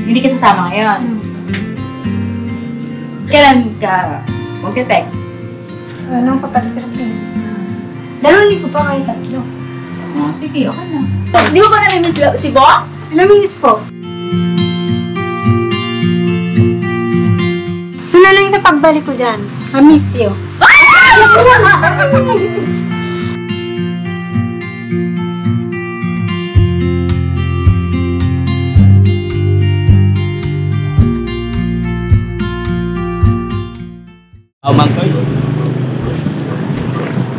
Hindi ka sasama ngayon. Kailan ka magte-text? Nung kapag-trapin. 2 linggo pa ngayon, 3. Oh, sige, okay na. Di mo ba namimiss si Bo? Namimiss po. So na lang sa pagbalik ko dyan. I miss you. Mangkoy.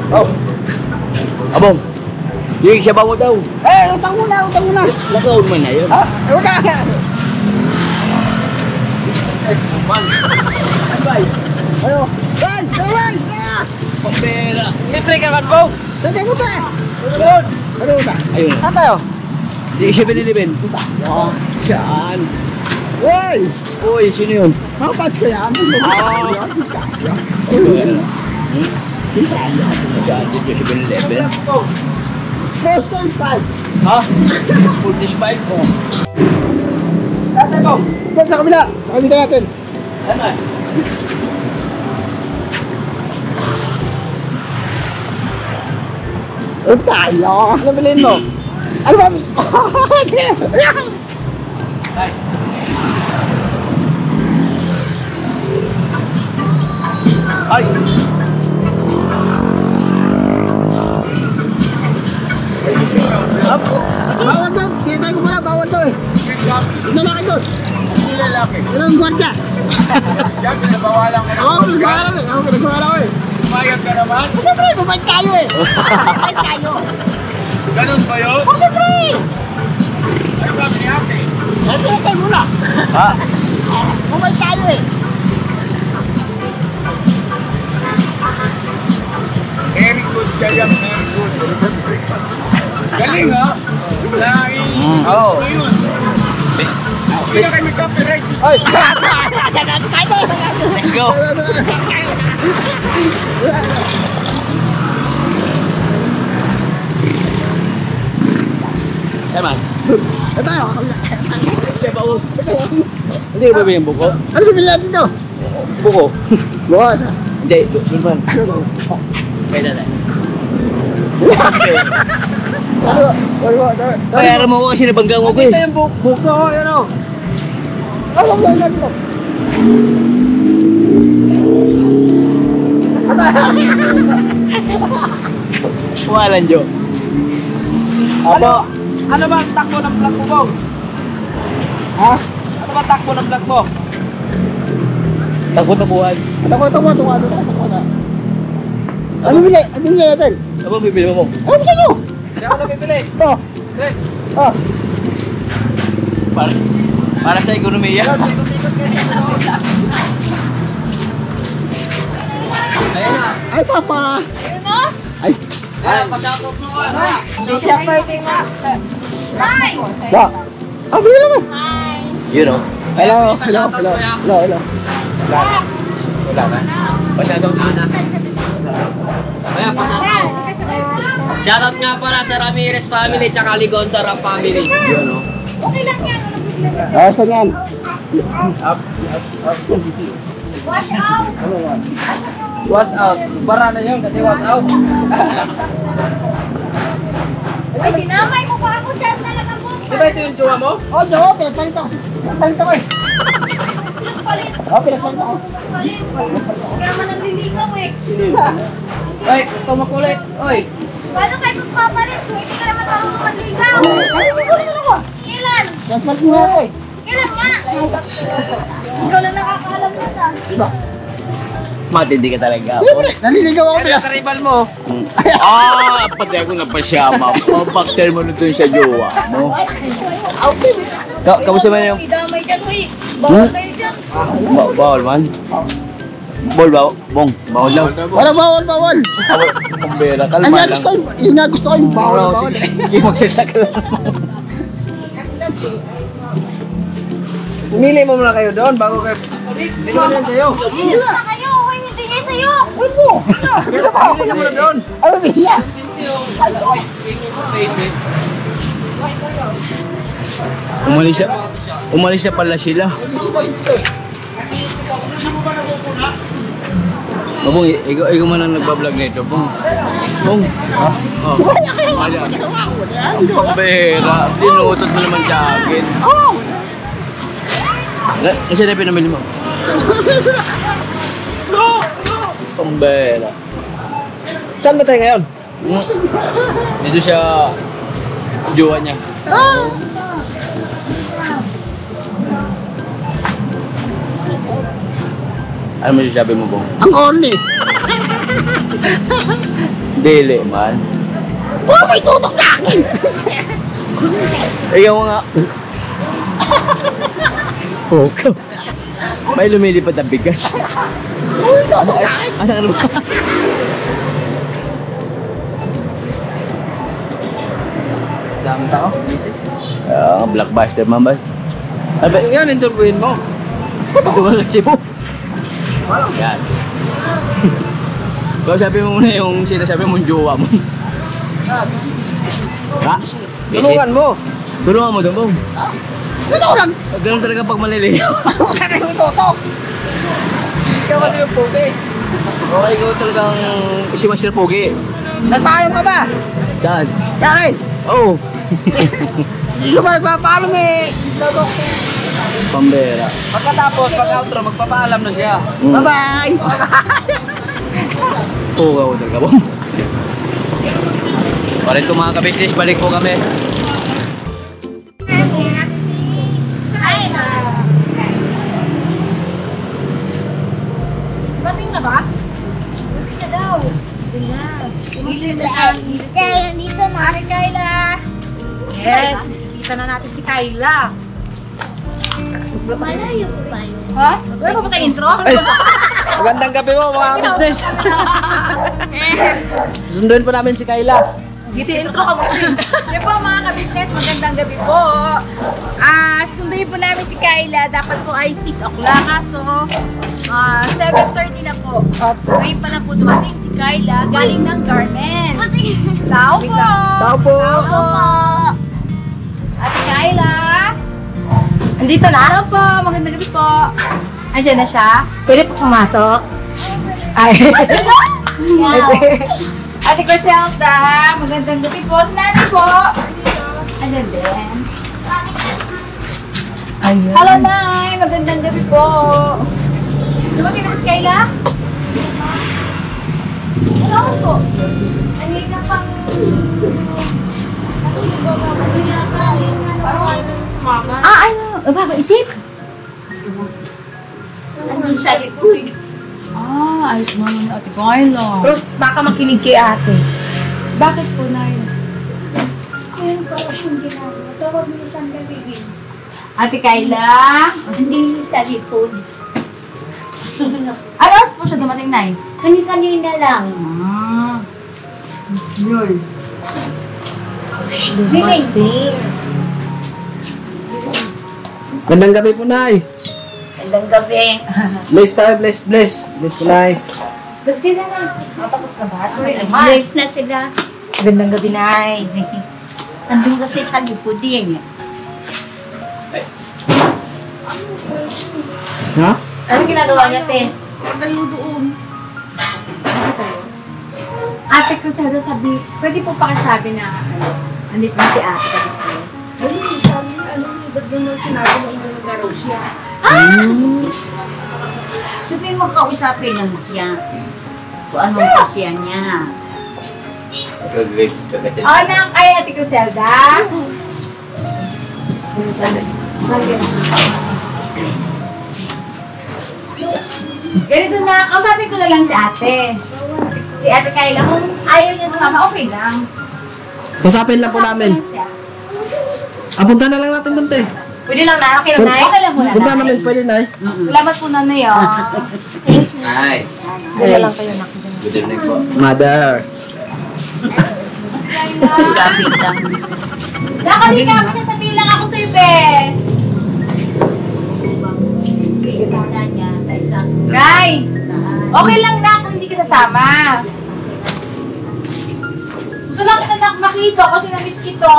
Oh. Abong. Yung siya bawo daw. Utang muna. Lakaw mo na yun. Utang. Ayo. Ban! Pera. Libre ka naman po. Saan mo ba? Ano ba? Ayun. Saan tayo? Di siya binilibin. Saan? Uy! Uy, sino yun? Mga patch ka yan? Ayun. Saan din siya binilibin? First time fight. Ha? 45 po. Tatay mo! Doon sa kabila! Sa kabila natin. Ano? Ano tayo? Ano bilhin mo? Ano ba? Ay! Bawal daw! Pinatay ko muna! Bawal daw eh! Lalaki doon! Lalaki. Ano ang gwardiya? Diyan, pinabawalan ka Oo, pinagbawalan ko eh! Oo, pinagbawalan ko eh! Pumayag ka naman. Siyempre, mabait tayo eh! Mabait tayo! Ganun ba yun? Oh, siyempre! Ano sabi ni ate? Ay, pinatay muna! Ha? Mabait tayo eh! Very good kaya, very good. Galing ha? Oo. Gusto yun. Hindi na kayo may copyright. Ay! Let's go! Eman. Ano tayo? Siya ba o? Hindi ba yung buko? Ano bibili natin ito? Buko? Buwan. Hindi, doon man. Pwede na. Bayaran mo ko kasi nabanggang mo ko eh. Ito yung buko, yun o. Ano ba yan ito? Walan, Jo. Ano ba ang takbo ng vlog mo, Bong? Ha? Ano ba ang takbo ng vlog mo? Takot na buwan. Ito ko na. Ano bibili? Ano bibili natin? Ano bibili mo? Ano bibili nyo? Hindi ako nabibili. Ito. Eh, Ah. Para sa ekonomiya. ayun na. Ay, papa. Ayun mo? Ay. Ayan, pa-shoutout mo ka. Hindi siya pwede nga. Hi! Ba. Ah, bili naman. Hi! You know. Hello. Wala na. Masyadong Ayan, pa-shoutout. Shoutout nga pala sa Ramirez family tsaka Ligon sa Ram family. You know. Okay lang yan. Ayos lang yan. Watch out! Was out. Bara na yun kasi was out. Uy, dinamay mo pa ako dyan talaga po. Di ba ito yung jowa mo? Oh, Jo, pinagpalit ako. Pinagpalit ako eh. Pinagpalit. Oh, pinagpalit ako. Pinagpalit. Kaya man nanliligaw eh. Ay, ito makulit. Oy. Paano kayo magpapalit? Hindi ka naman marunong manligaw. Ay, hindi ko rin ako. Kailan? Pinagpalit mo ako eh. Kailan nga? Ikaw lang nakakaalam na ta. Diba? matindi ka talaga. Libre, naliligaw ako Kaya pilas. sa rival mo. Pati ako napasyama. Pabakter mo nito sa jowa mo. Kamusta man yung... Idamay dyan, uy. Bawal kayo dyan. Bawal man? Bawal ba? Bong, bawal lang. Wala, bawal, bawal. Kumbera, Ang kalma lang. yun nga gusto ko yung bawal, bawal. Sige, magsalita ka lang. Pumili mo muna kayo doon bago kayo... Pili mo yan sa'yo. Hindi na kayo. Uy, hindi kayo sa'yo. Ano mo? Ano ba ako Pili mo na doon. Ano ba niya? Umalis na pala sila. Bong, ikaw man ang nagbablog nito, Bong. Bong, ha? Oh. Ayan. Ang pambera. Dinutot mo naman sa akin. Kasi na pinamili mo. Pambera. Saan ba tayo ngayon? Dito siya, jowa niya. Ano mo sabi mo, Bong? Ang corny. Dili man. Oh, may tutok sa akin. Ikaw nga. Oh, may lumilipad na bigas. May tutok sa akin. Asa ka naman? Dami tao. Busy. Blockbuster man ba? Ano ba? Yan, interviewin mo. Ito ka kasi mo. Yan. Kung sabi mo muna yung sinasabi mong jowa mo. Ha? Tulungan mo. Tulungan mo doon, Bong. Ito ko lang. Ganun talaga pag maliligaw. Saan yung tutok? Ikaw kasi yung puti. Okay, ikaw talagang si Master Pogi. Nagpaalam ka ba? Saan? Sa akin. Oh. Hindi ko ba nagpapaalam eh. Pambera. Pagkatapos, pag-outro, magpapaalam na siya. Bye-bye. Oo, ako talaga, Bong. Palit ko mga kabisnes, balik po kami. Bating na ba? Bating na daw. Bating na. Ilid na siya. Kaya nandito na. Ate Kyla. Yes, kita na natin si Kyla. Malayo po tayo. Ha? Wala pa tayo intro? Magandang gabi mo mga business. Sunduin po namin si Kyla. Dito intro ka muna. Yan po mga ka-business, magandang gabi po. Susunduin po namin si Kyla. Dapat po ay 6 o'clock. Kaso, 7:30 na po. Ngayon pa lang po dumating si Kyla. Galing ng garments. Tao po! Tao po! Tao po! Ate Kyla! Andito na. Tao po! Magandang gabi po. Andiyan na siya. Pwede po pumasok. Ay. Ate Griselda, magandang gabi po. Si Nanay po. Andiyan din. Ayun. Hello, Nay. Magandang gabi po. Lumagay na ba si Kyla? Ano oras po? Ay, na pang... ano? Bago isip? Ano siya ipubig? Ayos mo ni Ate Kyla. Rose, baka makinig kay ate. Bakit po, Nay? Ayun pa akong ginagawa. Tawag mo saan gagawin. Ate Kyla? Hindi sa likod. Ano oras po siya dumating, Nay? Kani-kanina lang. Yun. Dumating. Magandang gabi po, Nay. Magandang gabi. Bless tayo, bless. Bless po, Nay. Tapos kaya na. Matapos na ba? Sorry naman. Bless na sila. Magandang gabi, Nay. Nandun kasi sa likod din. Ha? Ano ginagawa niya, te? Ate Cruzado, sabi, pwede po pakisabi na, andito na si ate ka business. Sabi mo kausapin lang siya. Kung anong pasya niya. Nang kay Ate Cruzelda. Ganito na, kausapin ko na lang si ate. Si Ate Kyla, kung ayaw niya sumama, okay lang. Kasapin lang po namin. Kausapin lang siya. Punta na lang natin doon, te. Pwede lang na, okay lang na. Okay lang muna Punta na. namin, pwede, Nay. Salamat po na na yun. Ay, Dala lang kayo na. good evening po. Mother. Sapit lang. Nakali kami na sabihin lang ako sa ibe. Kaya niya sa isang Ray, okay lang na kung hindi ka sasama. Gusto lang kita na makita kasi na-miss kita.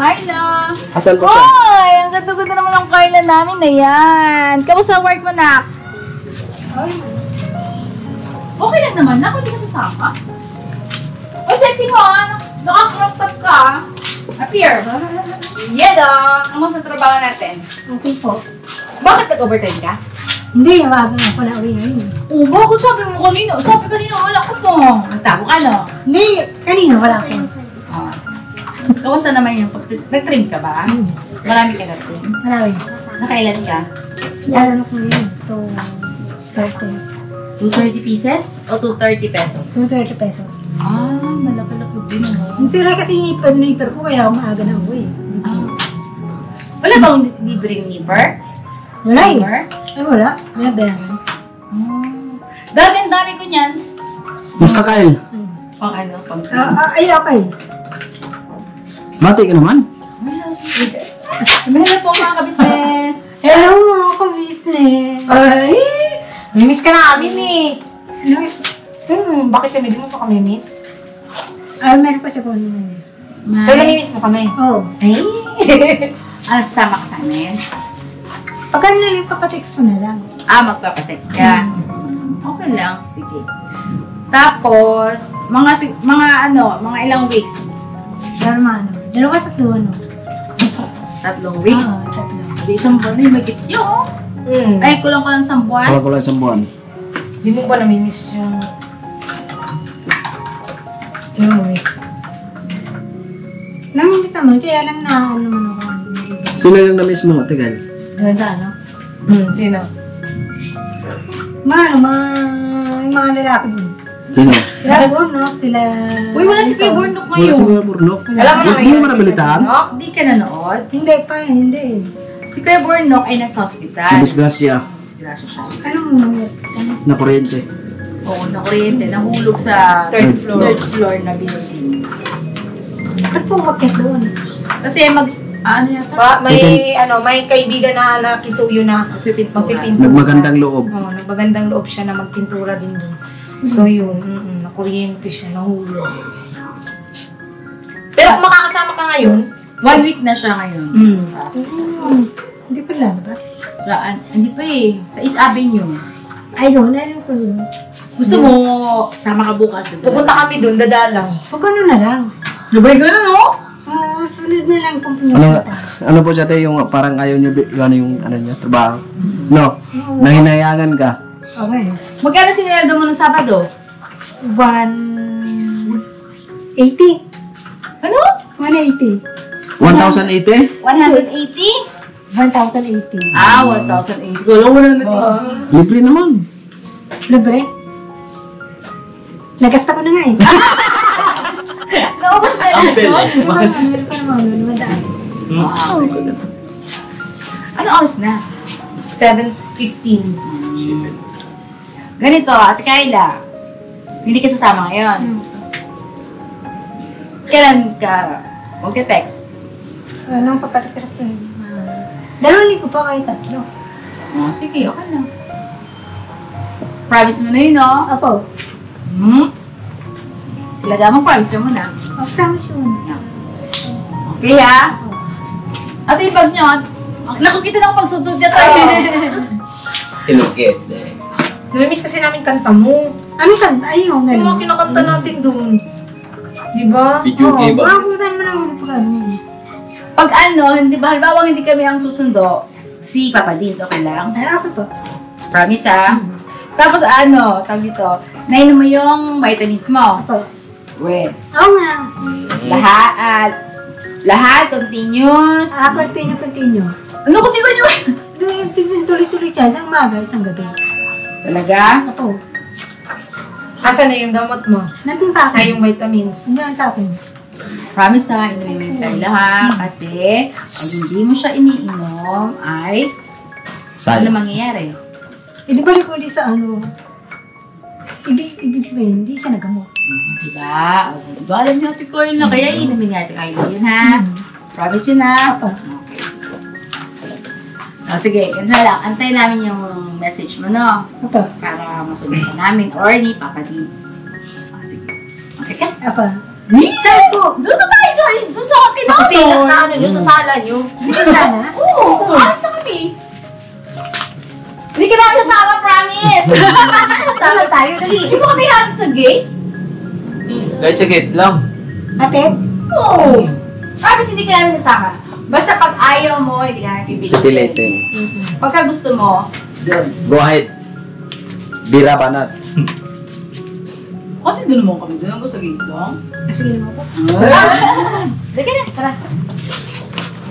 Kyla! Asan po siya? Hoy! Ang ganda-ganda naman ang Kyla namin na yan. Kamusta work mo, nak? Okay lang naman, nak. Hindi ka sasama. Oh, sexy mo, ah. Naka-crop top ka. Appear. Yeah, dong. Kamusta ang trabaho natin? Okay po. Bakit nag-overtime ka? Hindi, wagan ako na uwi ngayon. Oo, bakit sabi mo kanina? Sabi kanina, wala ko po. Nagtago ka, no? Hindi, kanina wala ko. Ah. Kamusta naman yung nag-trim ka ba? Marami ka na-trim. Marami. Nakailan ka? Lalo ko yun. Ito, 230 pieces? O 230 pesos? 230 pesos. Ah, malaki-laki din mo. Ang sira kasi nipper ko, kaya ako maaga na uwi. Wala bang libreng nipper? Wala eh. Nipper? Ay, wala. Wala bayaran. Dati ang dami ko niyan. Musta Kyle? Pang ano? Pang Ay, okay. Bati ka naman. Mahirap po mga kabisnes. Hello mga ka-business. Ay! Mimiss ka namin eh. Bakit kami? Di mo pa kami miss? Meron pa siya po naman. Pero namimiss mo kami. Oo. Ay! Ano, sasama ka sa amin? Pagka nalang papatext ko na lang. Ah, magpapatext ka. Okay lang. Sige. Tapos, mga ilang weeks? Pero ano, 2-3 ano. 3 weeks? Tatlo. Hindi, isang buwan na yung magit yun. Ay, kulang ko lang 1 buwan. Wala ko lang 1 buwan. Di mo ba namimiss yung... Namimiss naman, kaya lang na ano naman ako. Sino yung na-miss mo, Tigay? Ganda, ano? Sino? Mga lalaki din. Sino? Sila Burnok, sila... Uy, wala si Kuya Burnok Wala ngayon. si Kuya Burnok. Alam mo na Hindi mo marabilitaan? Burnok? Di ka nanood? Hindi pa, hindi. Si Kuya Burnok ay nasa hospital. Disgrasya. Disgrasya siya. Anong nangyari? Na kuryente. Oo, nakuryente. Nahulog sa third floor na building. Ba't po umakyat doon? Kasi ano yata? May kaibigan na nakisuyo na Magpipintura. magpipintura. Nagmagandang loob. Oo, nagmagandang loob siya na magpintura din doon. So yun, nakuryente siya, nahulog. Pero kung makakasama ka ngayon, 1 week na siya ngayon. Sa hospital. Hindi pa lalabas. Saan? Hindi pa eh. Sa East Avenue. Ay, doon, alam ko yun. Gusto mo, sama ka bukas. pupunta kami doon, dadalaw. Huwag ano na lang. Dubai ka na, no? Oo, sunod na lang kung pumunta. Ano po siya tayo yung parang ayaw niyo ano yung ano niya, trabaho? No? Nahinayangan ka. Okay. Magkano sineldo mo ng Sabado? 180. Ano? 180. 1,080? 180? 1,080. Ah, 1,080. Gulo mo na Libre naman. Libre? Nagasta ko na nga eh. Naubos pa lang ito? Meron pa naman, madaan. Ano oras na? 7:15. Ganito, Ate Kyla. Hindi ka sasama ngayon. Kailan ka magte-text? Anong papasok ko? 2 linggo pa kayo 3. Oh, sige, okay lang. Promise mo na yun, no? Apo. Ilaga mo, promise ka muna. Promise yun. Okay, ha? At yung bag nyo, nakukita na akong pagsudsud niya tayo. Ilugit eh. Namimiss kasi namin kanta mo. Anong kanta? Ayun, Yung mga ganun. kinakanta natin doon. Diba? Video game ba? Makakutan mo na ulit pa kami. Pag hindi ba, halimbawa hindi kami ang susundo, si Papa Dins, okay lang? Ay, ako to. Promise, ha? Tapos tawag dito, nainom mo yung vitamins mo. Ako. Wait. Oo nga. Lahat, continuous. Continue. Ano continuous? Tuloy-tuloy siya. Isang umaga, isang gabi. Talaga? Ako. Asan na yung gamot mo? Nandun sa Ay, akin. yung vitamins. Nandun sa akin. Promise, ha? Inumin mo yung Kyla, ha? Kasi, pag hindi mo siya iniinom, ay, ano mangyayari? Eh, di balik ko ulit sa ano. Ibig sabihin, hindi siya nagamot. Diba? Diba, alam niyo, Ate Kyla, kaya inumin niya Ate Kyla yun, ha? Promise yun, ha? Ako. O, sige, ganun na lang. Antayin namin yung message mo, no? Ako. Para masunod ka namin or ni Papa Dins. O, sige. Okay ka? Ako. Saan po? Doon na tayo sa Doon sa kusina, sa ano nyo, sa sala nyo. Hindi ka sana? Oo, alas na kami. Hindi ka namin nasama, promise. Tama tayo, dali. Hindi mo kami hatid sa gate? Kahit sa gate lang. Atid? Oo. Promise, hindi ka namin nasama. Basta pag ayaw mo, hindi ka namin pipilitin. Pipilitin. Pagka gusto mo, Go ahead. Bira banat. kasi doon mo kami doon ang gusto sa gate lang. Sige naman po. Hindi ka na, tara.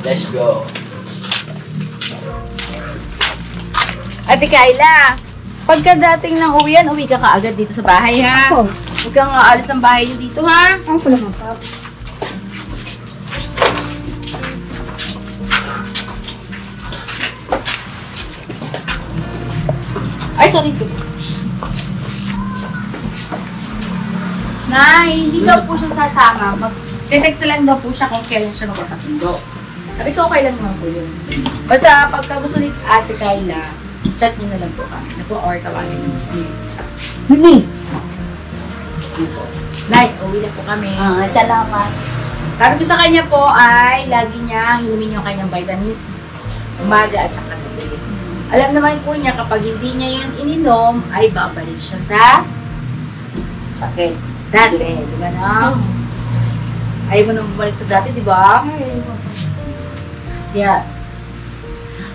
Let's go. Ate Kayla, pagka dating ng uwian, uwi ka kaagad dito sa bahay, ha? Opo. Huwag kang aalis ng bahay niyo dito, ha? Ang pula mo pa. Ay, sorry. Nay, hindi daw po siya sasama. Mag-text na lang daw po siya kung kailan siya magkakasundo. Sabi ko, okay lang naman po yun. Basta pagka gusto ni Ate Kayla, chat niyo na lang po kami. Or tawagin niyo. Hindi. Nay, uwi na po kami. Salamat. Sabi ko sa kanya po ay lagi niyang inumin yung kanyang vitamins umaga at saka gabi. Alam naman po niya kapag hindi niya yun ininom ay babalik siya sa Okay. dati. Di ba na? Ayaw mo nang bumalik sa dati, di ba? Yeah.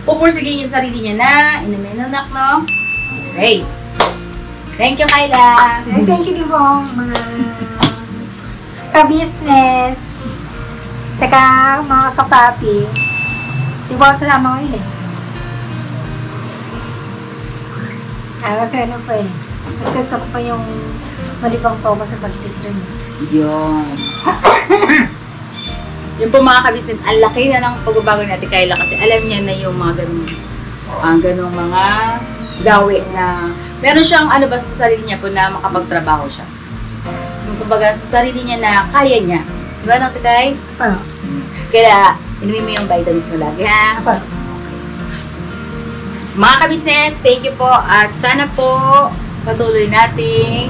Pupursigin niya sa sarili niya na inumin na anak, no? Okay. Thank you, Kayla. Ay, thank you din po, mga ka-business, tsaka mga kapapi. Di ba ako sasama ko yun eh. Kasi ano pa eh. Mas gusto ko pa yung malibang po ako sa pag-titrim. Yun. Yung po mga ka-business, ang laki na ng pagbabago ni Ate Kayla kasi alam niya na yung mga ganung mga gawi na meron siyang ano ba sa sarili niya po na makapagtrabaho siya. Yung kumbaga sa sarili niya na kaya niya. Di ba, Ate Kay? Ah, Kaya inumin mo yung vitamins mo lagi, ha? apa. Mga ka-business, thank you po at sana po patuloy nating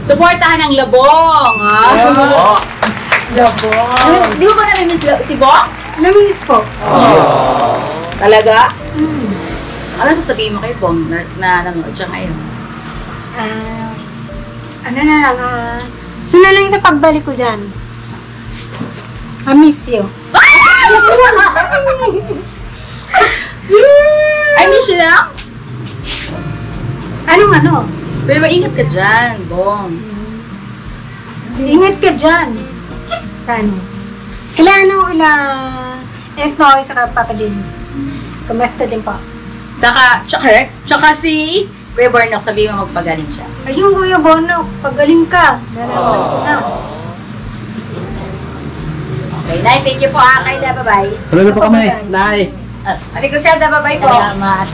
suportahan ang labong, ha? Labong. Di mo ba namimiss si Bong? Namimiss po. Talaga? Ano sasabihin mo kay Bong na nanonood siya ngayon? Ano na lang, sino lang sa pagbalik ko dyan? I miss you. I miss you lang? Anong ano? Pero maingat ka dyan, Bong. Ingat ka dyan. Ano? Aunt Maui sa Papa Dennis. Kumusta din po? Tsaka si Kuya Bornok, sabihin mo magpagaling siya. Ayun, Kuya Bono, pagaling ka. Nalaman ko na. Okay, Nay, thank you po, Kayla, bye-bye. Tuloy na po kami. Nay. Ate Griselda, bye-bye po. Salamat.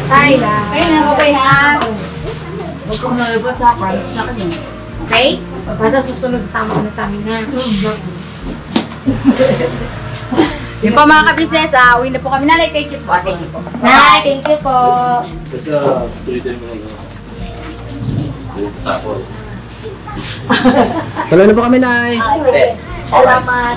Kayla. Kayla, bye-bye ha. Huwag kong nalabas sa promise na kanya. Okay? Basta susunod sama ka na sa amin na. Yung po mga ka-business, uwi na po kami. Nanay, thank you po. Thank you po. Nay, thank you po. Basta tulitin mo lang. Tapos. Tuloy na po kami, Nay. Salamat.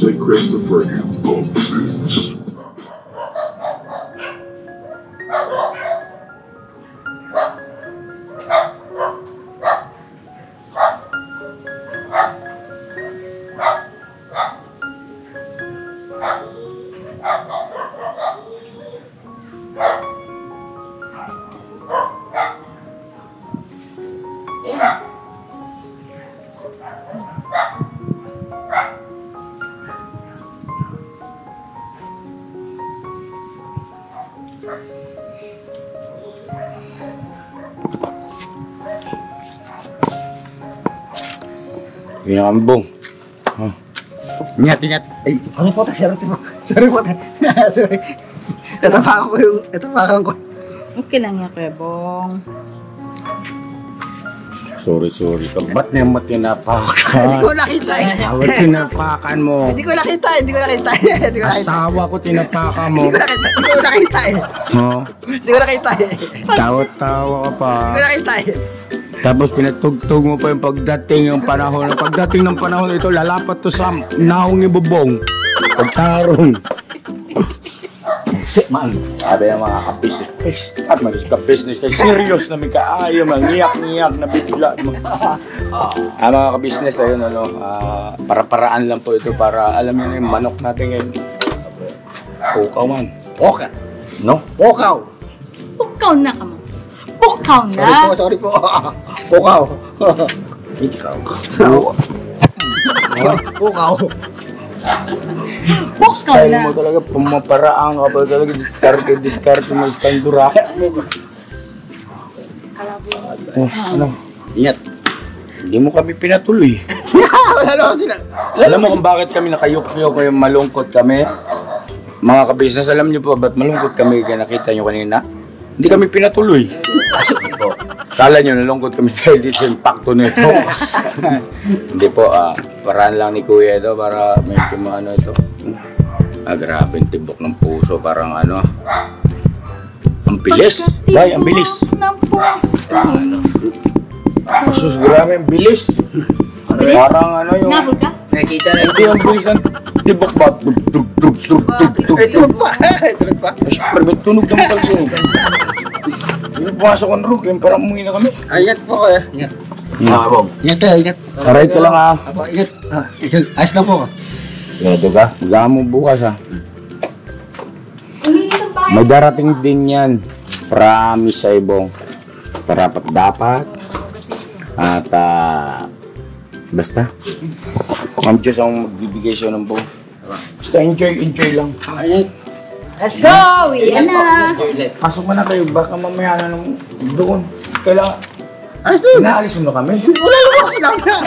St. Christopher and Bone Business. Yun ang bong. Oh. Ingat, ingat. Ay, sorry po, sorry po. Sorry po, sorry. Natapakan ko. Okay lang yan, Kuya Bong. Sorry. Ba't naman tinapakan? Hindi ko nakita eh. Ba't tinapakan mo? Hindi ko nakita. Asawa ko tinapakan mo. Hindi ko nakita eh. Oh. Hindi ko nakita eh. Tawa-tawa ka pa. Hindi ko nakita eh. Tapos pinatugtog mo pa yung pagdating ng panahon. Pagdating ng panahon ito, lalapat to sa nahong ni Bubong. Pagtarong. Man, sabi ng mga ka-business at mga ka-business kay serious na may kaayo, mangiyak-ngiyak na bigla. Mga ka-business, ayun, para-paraan lang po ito para alam niyo na yung manok natin ngayon. Pukaw man. Oka. No? Pukaw. Pukaw na ka mo. Pukaw na. Sorry po. Pukaw. Ikaw. Pukaw. Pukaw Style na. mo talaga, pumaparaan ka pa talaga, discard mo yung skandura. Ano? Ingat. Hindi mo kami pinatuloy. Alam mo kung bakit kami nakayukyo kaya malungkot kami? Mga ka-business, alam niyo po ba't malungkot kami kaya nakita niyo kanina? Hindi kami pinatuloy. Kala niyo nalungkot kami dahil dito sa impacto nito. Hindi po, paraan lang ni Kuya ito para medyo maano ito. Grabe yung tibok ng puso, parang ano. Ang bilis. Bay, ang bilis. Ng puso. Sus, grabe, ang bilis. Parang ano yung... Nabol ka? Nakikita na Hindi ang bilis ng tibok ba? Tug. Ito pa. Siyempre, may tunog naman talaga yun. Yung pumasok ang rook, yung parang umuwi na kami. Ingat po kayo. Ingat. Bong. Ingat tayo, ingat. Aray ka lang ha. Apo, ingat. Ayos lang po ka. Ito ka, huwag mo bukas ha. May darating din yan. Promise sa ibong. Karapat dapat. At basta. Ang Diyos ang magbibigay siya ng buong. Basta enjoy lang. Ingat. Let's go! Iyan na! Pasok mo na kayo, baka mamaya na nung doon. Kailangan, Ayos na. inaalis mo na kami. Wala naman kasi lang na.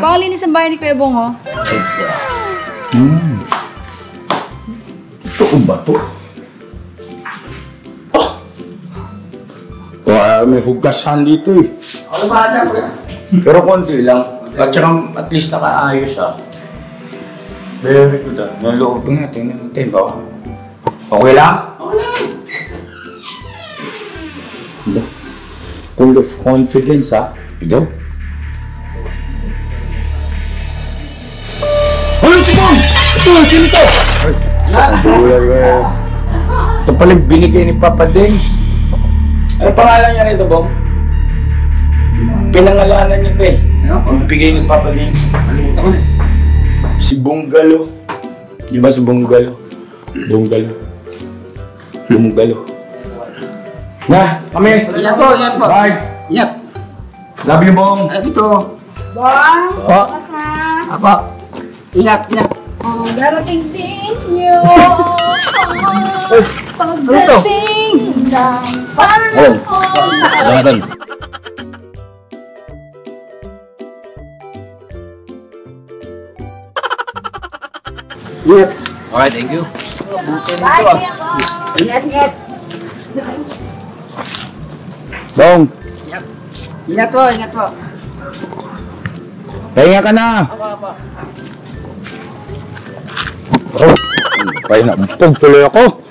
Pakalinis ang bahay ni Kuya Bong, oh. Totoo ba to? May hugasan dito eh. Ano ba ata po? Pero konti lang. At saka at least nakaayos ah. Very good ah. Yung loob nga, tingnan natin ba? Okay lang? Okay lang. Full of confidence ah. Ito. Ano si Bong? Ito, sino to? Ito pala binigay ni Papa Dings. Ano pangalan niya nito, Bong? Pinangalanan niya, Fe. Ang bigay ni Papa Dings. Alimutan ko na. Si Bonggalo. Di ba si Bonggalo? Bonggalo. Na, kami. Ingat po, ingat po. Bye. Ingat. Love you, Bong. Alam ito. Bong! Po. Bukas na! Apo. Ingat, ingat. Oh, darating din nyo! Pagdating ng panahon! Salamat. Ingat. Alright, thank you. Bye, Kuya Bong. Ingat, ingat. Bong, Ingat po, ingat po. pahinga ka na. Apo, apo. Oh, pahinga. Tuloy ako.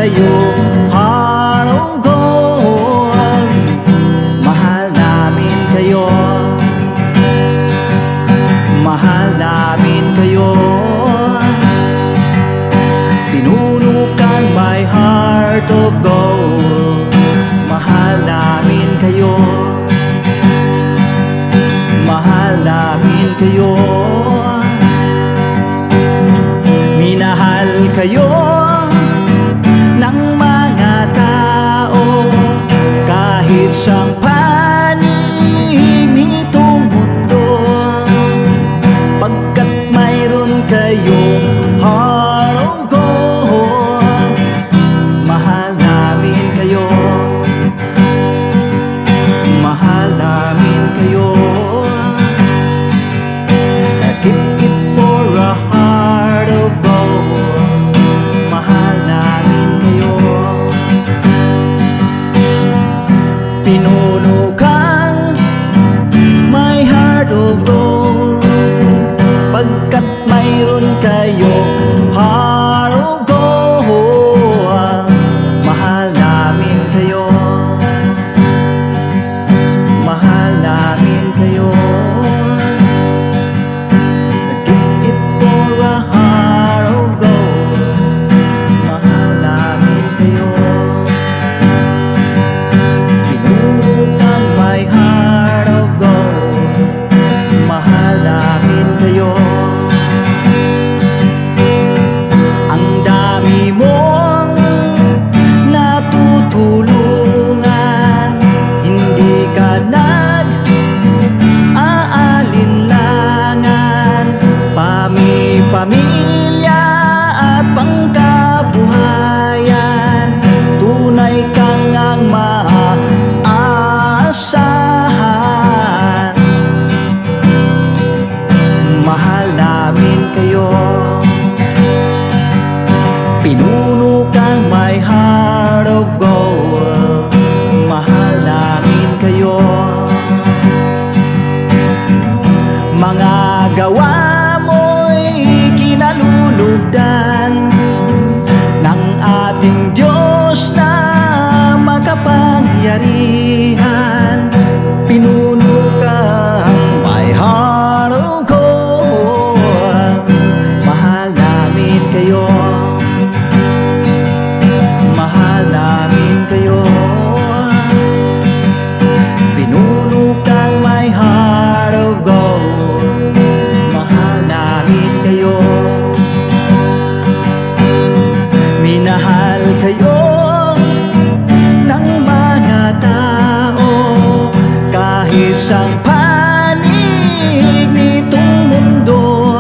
kayo, heart of gold. Mahal namin kayo, mahal namin kayo. Pinunukan my heart of gold. Mahal namin kayo, mahal namin kayo. Minahal kayo ng mga tao kahit sang panig nitong mundo, pagkat mayroon kayong heart of gold. Mahal namin kayo, mahal namin kayo. Keep it for a heart of gold. Mahal namin kayo. Pinunukan my heart of gold, pagkat mayroon kayo heart of gold. Mahal namin kayo, mahal namin kayo. Keep it for a heart of gold. Mahal namin kayo. Pinunukan my heart of gold. Mahal namin kayo. Ang dami mong natutulungan, hindi ka nag-aalinlangan. Pamilya at pangkabuhayan, tunay kang ang maaasahan. Mahal namin kayo. Pinunukan my heart of gold. Mahal namin kayo. Mga gawa mo'y kinalulugdan ng ating Diyos na makapangyarihan. Pinunukan my heart of gold. Mahal namin kayo, mahal namin kayo. Pinunukan my heart of gold. Mahal namin kayo. Minahal kayo ng mga tao kahit sang panig nitong mundo,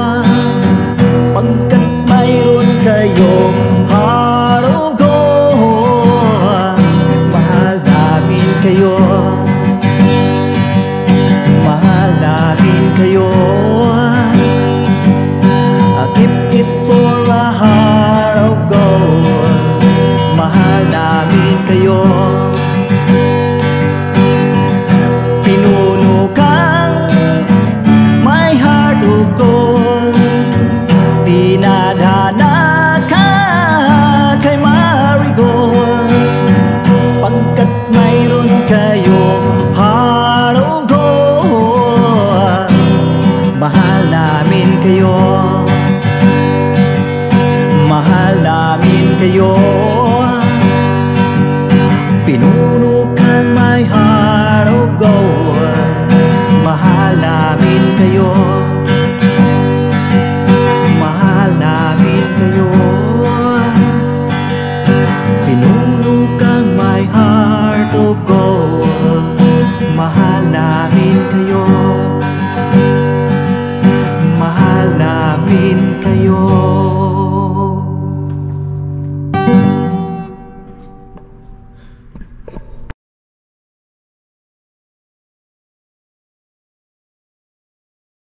pagkat mayroon kayong heart of gold. Mahal namin kayo, mahal namin kayo. Keep it for a heart of gold. Mahal namin kayo. Pinunukan my heart of gold. Dinadhana ka kay Marigold, pagkat mayroon kayong heart of gold. Mahal namin kayo, mahal namin kayo. Pinunukan my heart of gold. Mahal namin kayo, mahal namin kayo. Pinunukan my heart of gold. Mahal namin kayo.